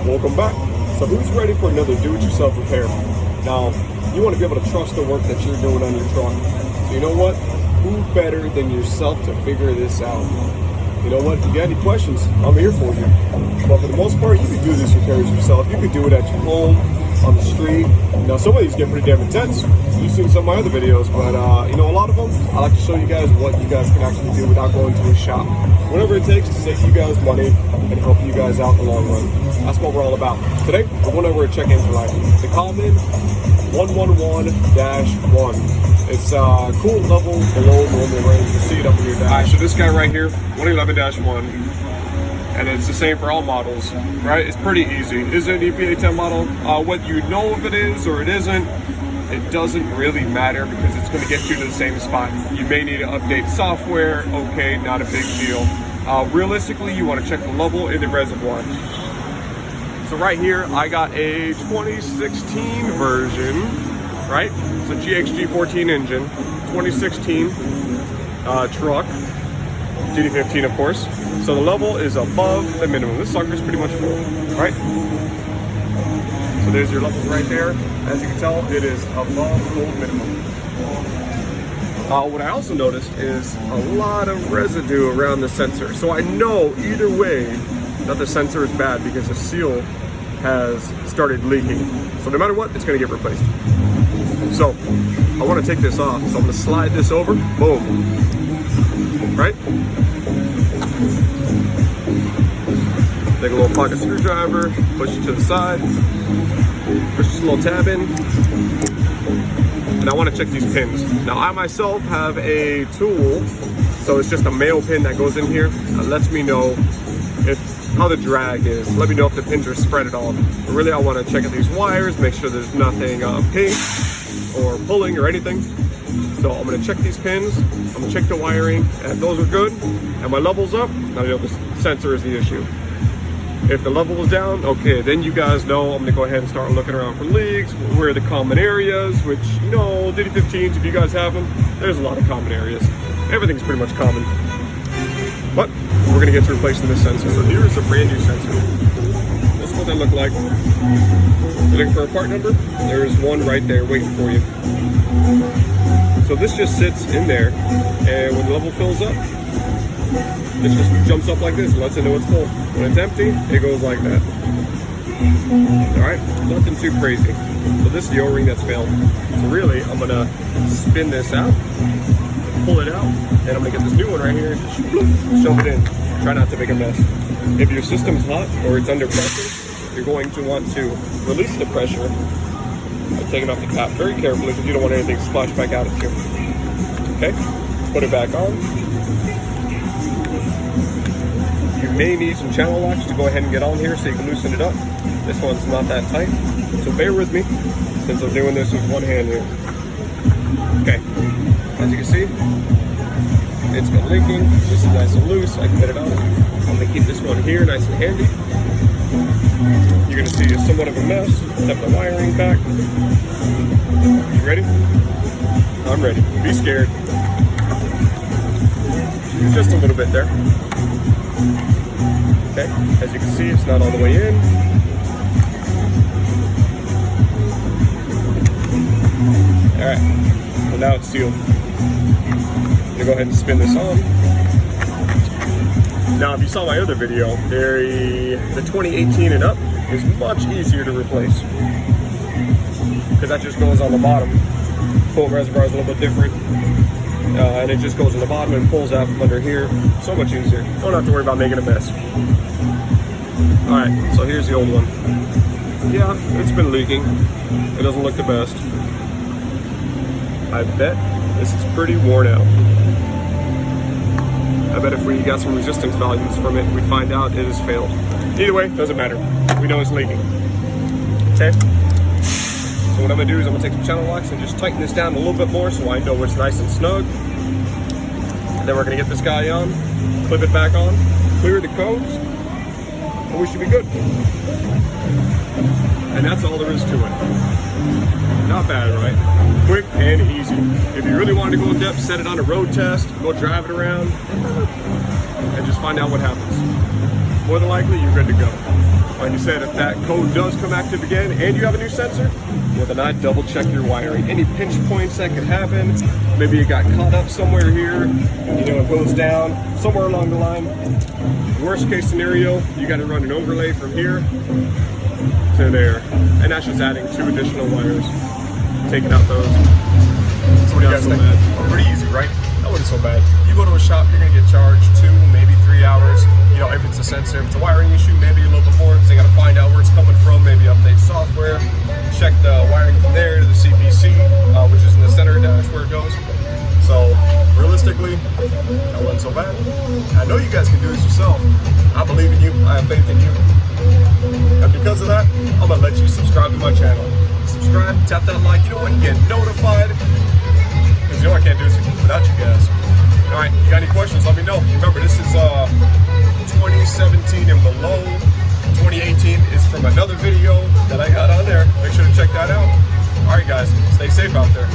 Welcome back. So who's ready for another do-it-yourself repair? Now, you want to be able to trust the work that you're doing on your truck. So you know what? Who better than yourself to figure this out? You know what? If you got any questions, I'm here for you. But for the most part, you can do these repairs yourself. You can do it at your home, on the street. Now, some of these get pretty damn intense. You've seen some of my other videos, but you know, a lot of them, I like to show you guys what you guys can actually do without going to a shop. Whatever it takes to save you guys money and help you guys out in the long run. That's what we're all about. Today, we're going over a check engine light. The common 111-1. It's coolant level below normal range. You see it up in your dash. All right, so this guy right here, 111-1. And it's the same for all models, right? It's pretty easy. Is it an EPA 10 model? Whether you know if it is or it isn't, it doesn't really matter because it's gonna get you to the same spot. You may need to update software, okay, not a big deal. Realistically, you wanna check the level in the reservoir. So right here, I got a 2016 version, right? It's a GXG14 engine, 2016 truck, DD15 of course. So the level is above the minimum. This sucker's pretty much full, right? So there's your levels right there. As you can tell, it is above the old minimum. What I also noticed is a lot of residue around the sensor. So I know either way that the sensor is bad because the seal has started leaking. So no matter what, it's gonna get replaced. So I wanna take this off. So I'm gonna slide this over, boom, right? Take a little pocket screwdriver, push it to the side, push this little tab in, and I want to check these pins. Now I myself have a tool, so it's just a male pin that goes in here. That lets me know how the drag is. Let me know if the pins are spread at all. But really I want to check out these wires, make sure there's nothing pink or pulling or anything. So I'm going to check these pins, I'm going to check the wiring, and if those are good, and my level's up, now you know the sensor is the issue. If the level is down, okay, then you guys know I'm gonna go ahead and start looking around for leaks, where are the common areas, which, you know, DD15s, if you guys have them, there's a lot of common areas. Everything's pretty much common. But we're gonna get to replacing this sensor. So here's a brand new sensor. This is what they look like. You're looking for a part number? There's one right there waiting for you. So this just sits in there, and when the level fills up, it just jumps up like this and lets it know it's full. When it's empty, it goes like that. Alright, nothing too crazy. So this is the O-ring that's failed. So really, I'm gonna spin this out, pull it out, and I'm gonna get this new one right here and just shove it in. Try not to make a mess. If your system's hot or it's under pressure, you're going to want to release the pressure by taking off the cap very carefully because you don't want anything to splash back out at you. Okay, put it back on. You may need some channel locks to go ahead and get on here so you can loosen it up. This one's not that tight, so bear with me since I'm doing this with one hand here. Okay, as you can see, it's been leaking. This is nice and loose. I can get it out. I'm gonna keep this one here nice and handy. You're gonna see somewhat of a mess. Step the wiring back. You ready? I'm ready. Be scared. Just a little bit there. Okay, as you can see, it's not all the way in. All right, well now it's sealed. I'm gonna go ahead and spin this on. Now, if you saw my other video, the 2018 and up is much easier to replace because that just goes on the bottom. Coolant reservoir is a little bit different. And it just goes in the bottom and pulls out from under here. So much easier. Don't have to worry about making a mess. Alright, so here's the old one. Yeah, it's been leaking. It doesn't look the best. I bet this is pretty worn out. I bet if we got some resistance values from it, we'd find out it has failed. Either way, doesn't matter. We know it's leaking. Okay? So what I'm gonna do is I'm gonna take some channel locks and just tighten this down a little bit more so I know it's nice and snug. And then we're gonna get this guy on, clip it back on, clear the codes, and we should be good. And that's all there is to it. Not bad, right? Quick and easy. If you really wanted to go in depth, set it on a road test, go drive it around, and just find out what happens. More than likely, you're good to go. Like you said, if that code does come active again and you have a new sensor, well then I'd double check your wiring. Any pinch points that could happen, maybe it got caught up somewhere here, you know, it goes down somewhere along the line. Worst case scenario, you got to run an overlay from here to there, and that's just adding 2 additional wires, taking out those. So what do you guys think? Pretty easy, right? That wasn't so bad. You go to a shop, you're gonna get charged 2, maybe 3 hours. You know, if it's a sensor, if it's a wiring issue, maybe a little bit more, because they gotta find out where it's coming from, maybe update software, check the wiring from there to the CPC, which is in the center dash where it goes. So realistically, that wasn't so bad. I know you guys can do this yourself. I believe in you, I have faith in you. And because of that, I'm gonna let you subscribe to my channel. Subscribe, tap that like, you know what, get notified. Because you know I can't do this without you guys. All right, you got any questions, let me know. Remember, this is 2017 and below. 2018 is from another video that I got on there. Make sure to check that out. All right, guys, stay safe out there.